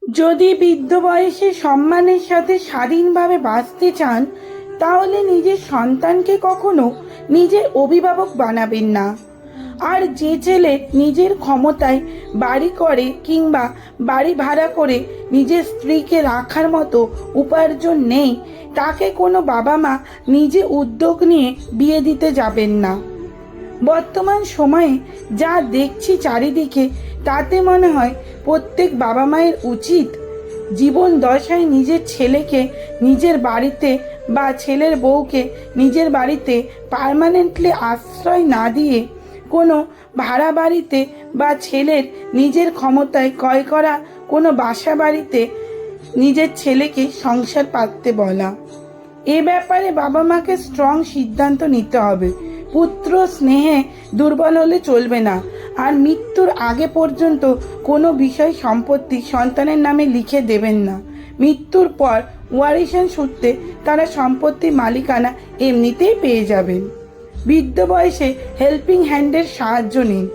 যদি বৃদ্ধ বয়সে সম্মানের সাথে স্বাধীনভাবে বাঁচতে চান, তাহলে নিজের সন্তানকে কখনো নিজের অভিভাবক বানাবেন না। আর যে ছেলে নিজের ক্ষমতায় বাড়ি করে কিংবা বাড়ি ভাড়া করে নিজের স্ত্রীকে রাখার মতো উপার্জন নেই, তাকে কোনো বাবা মা নিজে উদ্যোগ নিয়ে বিয়ে দিতে যাবেন না। বর্তমান সময়ে যা দেখছি চারিদিকে, তাতে মনে হয় প্রত্যেক বাবা মায়ের উচিত জীবন দশায় নিজের ছেলেকে নিজের বাড়িতে বা ছেলের বউকে নিজের বাড়িতে পার্মানেন্টলি আশ্রয় না দিয়ে কোনো ভাড়া বাড়িতে বা ছেলের নিজের ক্ষমতায় ক্রয় করা কোনো বাসা বাড়িতে নিজের ছেলেকে সংসার পাততে বলা। এ ব্যাপারে বাবা মাকে স্ট্রং সিদ্ধান্ত নিতে হবে। পুত্র স্নেহে দুর্বল হলে চলবে না। আর মৃত্যুর আগে পর্যন্ত কোনো বিষয় সম্পত্তি সন্তানের নামে লিখে দেবেন না। মৃত্যুর পর ওয়ারিশান সূত্রে তারা সম্পত্তির মালিকানা এমনিতেই পেয়ে যাবেন। বৃদ্ধ বয়সে হেল্পিং হ্যান্ডের সাহায্য নিন,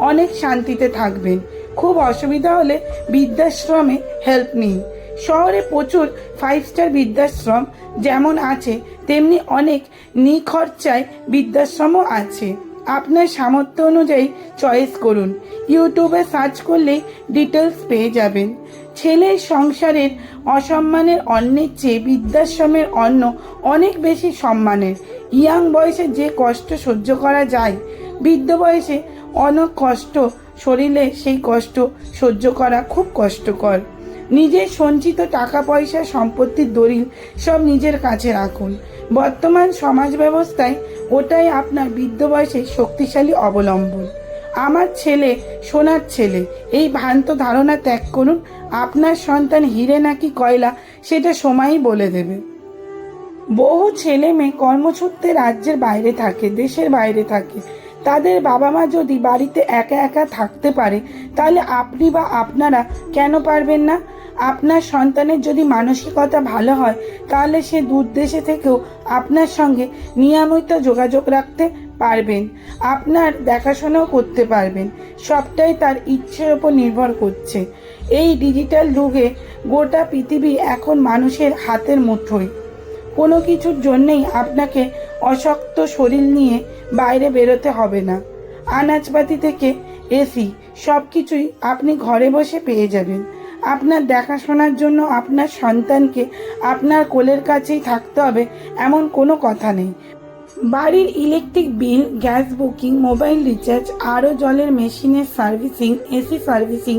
অনেক শান্তিতে থাকবেন। খুব অসুবিধা হলে বৃদ্ধাশ্রমে হেল্প নিন। শহরে প্রচুর 5 স্টার বৃদ্ধাশ্রম যেমন আছে, তেমনি অনেক নিখরচায় বৃদ্ধাশ্রমও আছে। আপনার সামর্থ্য অনুযায়ী চয়েস করুন। ইউটিউবে সার্চ করলেই ডিটেলস পেয়ে যাবেন। ছেলের সংসারের অসম্মানের অন্যের চেয়ে বৃদ্ধাশ্রমের অন্ন অনেক বেশি সম্মানের। ইয়াং বয়সে যে কষ্ট সহ্য করা যায়, বৃদ্ধ বয়সে অনেক কষ্ট, শরীরে সেই কষ্ট সহ্য করা খুব কষ্টকর। নিজের সঞ্চিত টাকা পয়সা, সম্পত্তির দলিল সব নিজের কাছে রাখুন। বর্তমান সমাজ ব্যবস্থায় ওটাই আপনার বৃদ্ধ বয়সে শক্তিশালী অবলম্বন। আমার ছেলে সোনার ছেলে, এই ভ্রান্ত ধারণা ত্যাগ করুন। আপনার সন্তান হিরে নাকি কয়লা, সেটা সময়ই বলে দেবে। বহু ছেলে মেয়ে কর্মসূত্রে রাজ্যের বাইরে থাকে, দেশের বাইরে থাকে। তাদের বাবা মা যদি বাড়িতে একা একা থাকতে পারে, তাহলে আপনি বা আপনারা কেন পারবেন না? আপনার সন্তানের যদি মানসিকতা ভালো হয়, তাহলে সে দূর দেশে থেকেও আপনার সঙ্গে নিয়মিত যোগাযোগ রাখতে পারবেন, আপনার দেখাশোনাও করতে পারবেন। সবটাই তার ইচ্ছের ওপর নির্ভর করছে। এই ডিজিটাল যুগে গোটা পৃথিবী এখন মানুষের হাতের মুঠোয়। কোনো কিছুর জন্যেই আপনাকে অশক্ত শরীর নিয়ে বাইরে বেরোতে হবে না। আনাজপাতি থেকে এসি সব কিছুই আপনি ঘরে বসে পেয়ে যাবেন। আপনার দেখাশোনার জন্য আপনার সন্তানকে আপনার কোলের কাছেই থাকতে হবে এমন কোনো কথা নেই। বাড়ির electric bill, gas booking, mobile recharge, আরও জলের মেশিনের সার্ভিসিং, এসি সার্ভিসিং,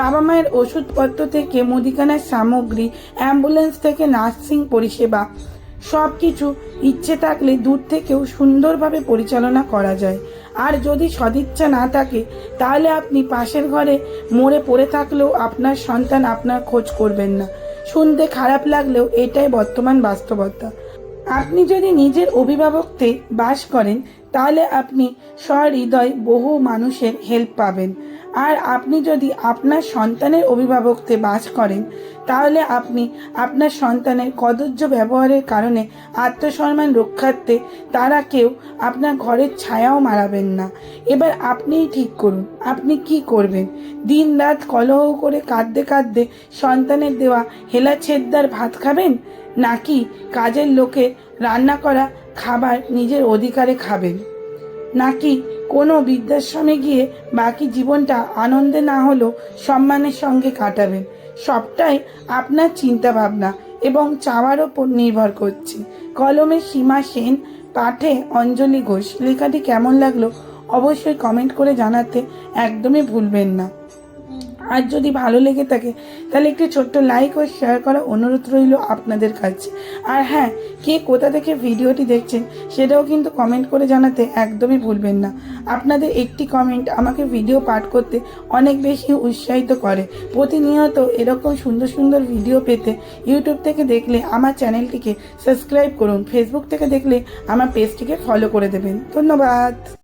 বাবা মায়ের ওষুধপত্র থেকে মুদিখানার সামগ্রী, অ্যাম্বুলেন্স থেকে নার্সিং পরিষেবা, সব কিছু ইচ্ছে থাকলে দূর থেকেও সুন্দরভাবে পরিচালনা করা যায়। আর যদি সদিচ্ছা না থাকে, তাহলে আপনি পাশের ঘরে মরে পড়ে থাকলেও আপনার সন্তান আপনার খোঁজ করবেন না। শুনতে খারাপ লাগলেও এটাই বর্তমান বাস্তবতা। আপনি যদি নিজের অভিভাবকত্বে বাস করেন, তাহলে আপনি সহৃদয় বহু মানুষের হেল্প পাবেন। আর আপনি যদি আপনার সন্তানের অভিভাবকত্বে বাস করেন, তাহলে আপনি আপনার সন্তানের কদর্য ব্যবহারের কারণে আত্মসম্মান রক্ষার্থে তারা কেউ আপনার ঘরের ছায়াও মারাবেন না। এবার আপনিই ঠিক করুন, আপনি কি করবেন। দিন রাত কলহ করে কাঁদতে কাঁদতে সন্তানের দেওয়া হেলা ছেদ্দার ভাত খাবেন, নাকি কাজের লোকের রান্না করা খাবার নিজের অধিকারে খাবেন, নাকি কোনো বৃদ্ধাশ্রমে গিয়ে বাকি জীবনটা আনন্দে না হলেও সম্মানের সঙ্গে কাটাবেন। সবটাই আপনার চিন্তাভাবনা এবং চাওয়ার ওপর নির্ভর করছে। কলমে সীমা সেন, পাঠে অঞ্জলি ঘোষ। লেখাটি কেমন লাগলো অবশ্যই কমেন্ট করে জানাতে একদমই ভুলবেন না। আর যদি ভালো লেগে থাকে, তাহলে একটি ছোট্ট লাইক ও শেয়ার করা অনুরোধ রইল আপনাদের কাছে। আর হ্যাঁ, কে কোথা থেকে ভিডিওটি দেখছেন সেটাও কিন্তু কমেন্ট করে জানাতে একদমই ভুলবেন না। আপনাদের একটি কমেন্ট আমাকে ভিডিও পাঠ করতে অনেক বেশি উৎসাহিত করে। প্রতিনিয়ত এরকম সুন্দর সুন্দর ভিডিও পেতে ইউটিউব থেকে দেখলে আমার চ্যানেলটিকে সাবস্ক্রাইব করুন, ফেসবুক থেকে দেখলে আমার পেজটিকে ফলো করে দেবেন। ধন্যবাদ।